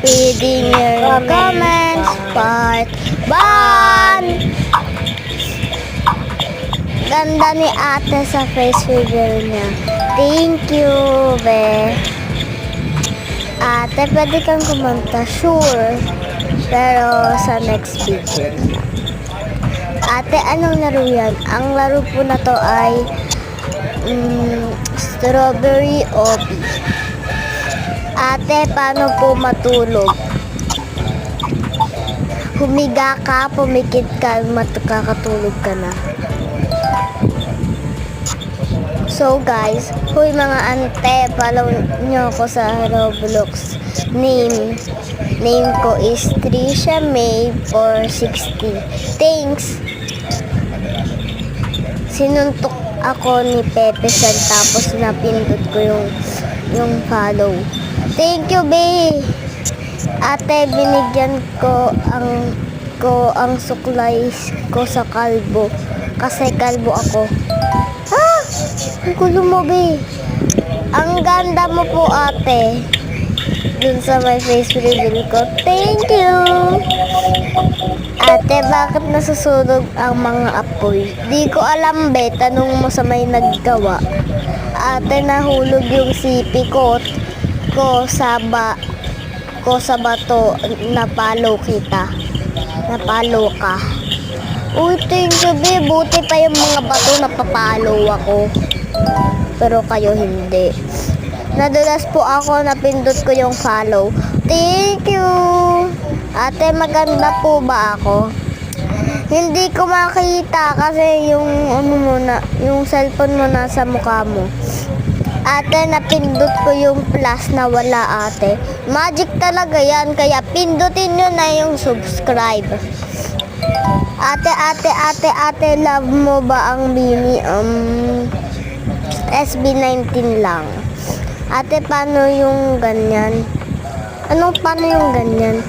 reading your comments, part 1. Ganda ni ate sa face reveal niya. Thank you, be. Ate, pwede kang kumanta, sure. Pero sa next video. Ate, anong laro yan? Ang laro po na to ay strawberry obby. Ate, paano po matulog? Humiga ka, pumikit ka, makakatulog ka na. So guys, huy mga ante, follow nyo ako sa Roblox. Name ko is Trisha May 460. Thanks! Sinuntok ako ni Pepe San tapos napindot ko yung follow. Thank you, bae! Ate, binigyan ko ang suklay ko sa kalbo. Kasi kalbo ako. Ang gulo mo, be. Ang ganda mo po, ate. Dun sa my face reveal ko. Thank you. Ate, bakit nasusunog ang mga apoy? Di ko alam, be. Tanong mo sa may naggawa. Ate, nahulog yung sipi ko sa bato. Napalo kita. Napalo ka. Uy, thank you, be. Buti pa yung mga bato napapalo ako. Pero kayo hindi. Nadulas po ako, napindot ko yung follow. Thank you! Ate, maganda po ba ako? Hindi ko makita kasi yung cellphone mo nasa mukha mo. Ate, napindot ko yung plus na wala, ate. Magic talaga yan, kaya pindutin nyo na yung subscribe. Ate, love mo ba ang Bini? SB19 lang. Ate, paano yung ganyan? Paano yung ganyan?